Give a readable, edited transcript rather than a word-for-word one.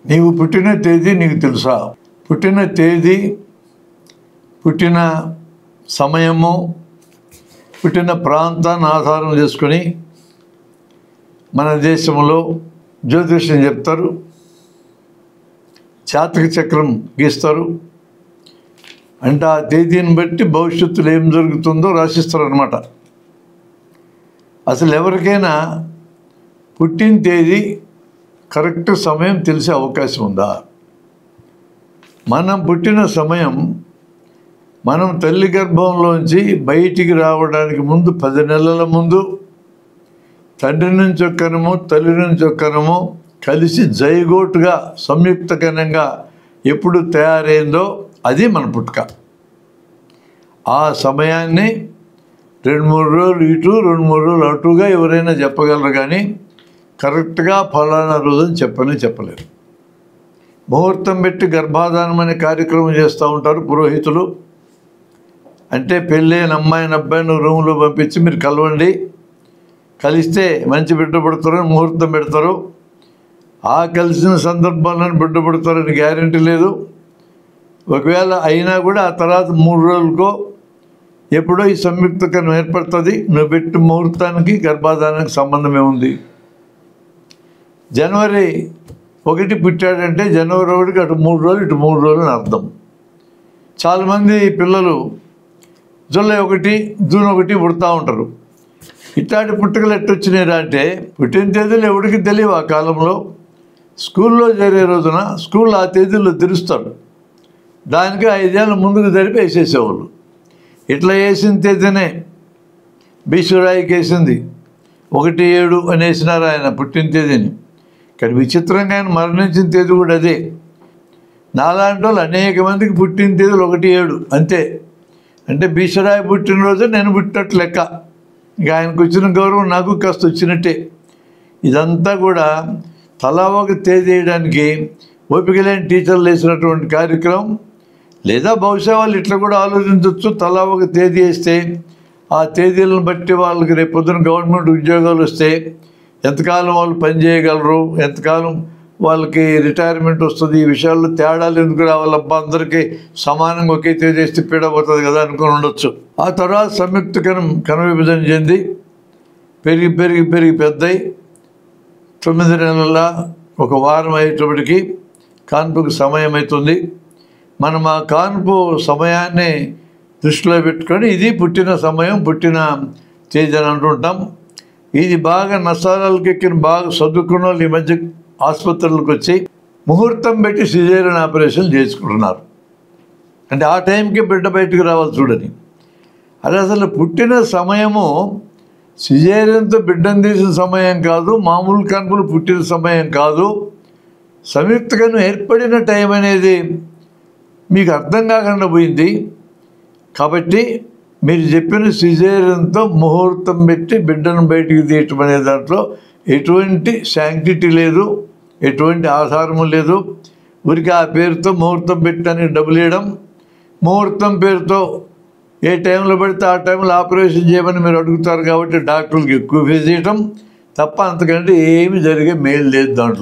నీవు పుట్టిన తేదీ నీకు తెలుసా? పుట్టిన తేదీ, పుట్టిన సమయము, పుట్టిన ప్రాంతాన్ని ఆధారం చేసుకొని మన దేశంలో జ్యోతిష్యం చెప్తారు, జాతక చక్రం గీస్తారు. అంటే ఆ తేదీని బట్టి భవిష్యత్తులో ఏం జరుగుతుందో రాసిస్తారు అన్నమాట. అసలు ఎవరికైనా పుట్టిన తేదీ కరెక్ట్ సమయం తెలిసే అవకాశం ఉందా? మనం పుట్టిన సమయం మనం తల్లి గర్భంలోంచి బయటికి రావడానికి ముందు 10 నెలల ముందు తండ్రి నుంచి ఒక కణము, తల్లి నుంచి ఒక కణము కలిసి జైగోటుగా సంయుక్త కణంగా ఎప్పుడు తయారైందో అది మన పుట్టుక. ఆ సమయాన్ని 2-3 రోజులు ఇటు 2-3 రోజులు అటుగా ఎవరైనా చెప్పగలరు, కానీ కరెక్ట్గా ఫలానా రోజుని చెప్పలేరు. ముహూర్తం పెట్టి గర్భాధానం అనే కార్యక్రమం చేస్తూ ఉంటారు పురోహితులు. అంటే పెళ్ళైన అమ్మాయిని అబ్బాయిని రూమ్లో పంపించి మీరు కలవండి, కలిస్తే మంచి బిడ్డ పుడతారని ముహూర్తం పెడతారు. ఆ కలిసిన సందర్భంలో బిడ్డ పుడతారని గ్యారెంటీ లేదు. ఒకవేళ అయినా కూడా ఆ తర్వాత 3 రోజులకో ఎప్పుడో ఈ సంయుక్త కణం ఏర్పడుతుంది. నువ్వు పెట్టి ముహూర్తానికి గర్భాధానానికి సంబంధం ఏముంది? జనవరి 1 పుట్టాడంటే జనవరి 1కి అటు 3 రోజులు ఇటు 3 రోజులు అని అర్థం. చాలామంది పిల్లలు జూలై 1, జూన్ 1 పుడతా ఉంటారు. ఇట్లాంటి పుట్టుకలు ఎట్టొచ్చినాయిరా అంటే పుట్టిన తేదీలు ఎవరికి తెలియవు. ఆ కాలంలో స్కూల్లో చేరే రోజున స్కూల్లో ఆ తేదీల్లో తెరుస్తారు. దానికి 5 ఏళ్ళ ముందుకు జరిపి వేసేసేవాళ్ళు. ఇట్లా వేసిన తేదీనే భీష్మరాయికి వేసింది 1-7 అని వేసినారు ఆయన పుట్టిన తేదీని. కానీ విచిత్రంగా ఆయన మరణించిన తేదీ కూడా అదే. నాలాంటి వాళ్ళు అనేక మందికి పుట్టిన తేదీలు 1-7 అంతే. అంటే భీష్మరాయి పుట్టినరోజు నేను పుట్టినట్టు లెక్క. ఇక ఆయనకు వచ్చిన గౌరవం నాకు కాస్త వచ్చినట్టే. ఇదంతా కూడా తలా ఒక తేదీ వేయడానికి ఓపిక లేని టీచర్లు వేసినటువంటి కార్యక్రమం. లేదా బహుశా వాళ్ళు ఇట్లా కూడా ఆలోచించవచ్చు, తలా ఒక తేదీ వేస్తే ఆ తేదీలను బట్టి వాళ్ళకి రేపు పొద్దున గవర్నమెంట్ ఉద్యోగాలు వస్తే ఎంతకాలం వాళ్ళు పనిచేయగలరు, ఎంతకాలం వాళ్ళకి రిటైర్మెంట్ వస్తుంది, ఈ విషయాల్లో తేడాలు ఎందుకు రావాలబ్బా, అందరికీ సమానంగా ఒకే తేదీ వేస్తే పీడపోతుంది కదా అనుకుని ఉండొచ్చు. ఆ తర్వాత సంయుక్త కణ విభజన చెంది పెరిగి పెరిగి పెరిగి పెద్దయి 9 నెలల 1 వారం అయ్యేటప్పటికి కాన్పుకు సమయం అవుతుంది. మనం ఆ కాన్పు సమయాన్ని దృష్టిలో పెట్టుకొని ఇది పుట్టిన సమయం, పుట్టిన తేదీ అని అంటుంటాం. ఇది బాగా నసారాలకు ఎక్కిన బాగా చదువుకున్న వాళ్ళు ఈ మధ్య ఆసుపత్రులకు వచ్చి ముహూర్తం పెట్టి సిజేరియన్ ఆపరేషన్ చేసుకుంటున్నారు. అంటే ఆ టైంకి బిడ్డ బయటకు రావాలి చూడని. అది అసలు పుట్టిన సమయము సిజేరియన్తో బిడ్డను తీసిన సమయం కాదు, మామూలు కాన్పులు పుట్టిన సమయం కాదు. సంయుక్త కణం ఏర్పడిన టైం అనేది మీకు అర్థం కాకుండా పోయింది. కాబట్టి మీరు చెప్పిన సిజేరియన్తో ముహూర్తం పెట్టి బిడ్డను బయటికి తీయటం అనే దాంట్లో ఎటువంటి శాంక్టిటీ లేదు, ఎటువంటి ఆధారము లేదు. ఊరికి ఆ పేరుతో ముహూర్తం పెట్టడానికి డబ్బులు ఇవ్వడం, ముహూర్తం పేరుతో ఏ టైంలో పడితే ఆ టైంలో ఆపరేషన్ చేయమని మీరు అడుగుతారు కాబట్టి డాక్టర్లకు ఎక్కువ ఫీజు ఇవ్వటం తప్ప అంతకంటే ఏమి జరిగే మేలు లేదు దాంట్లో.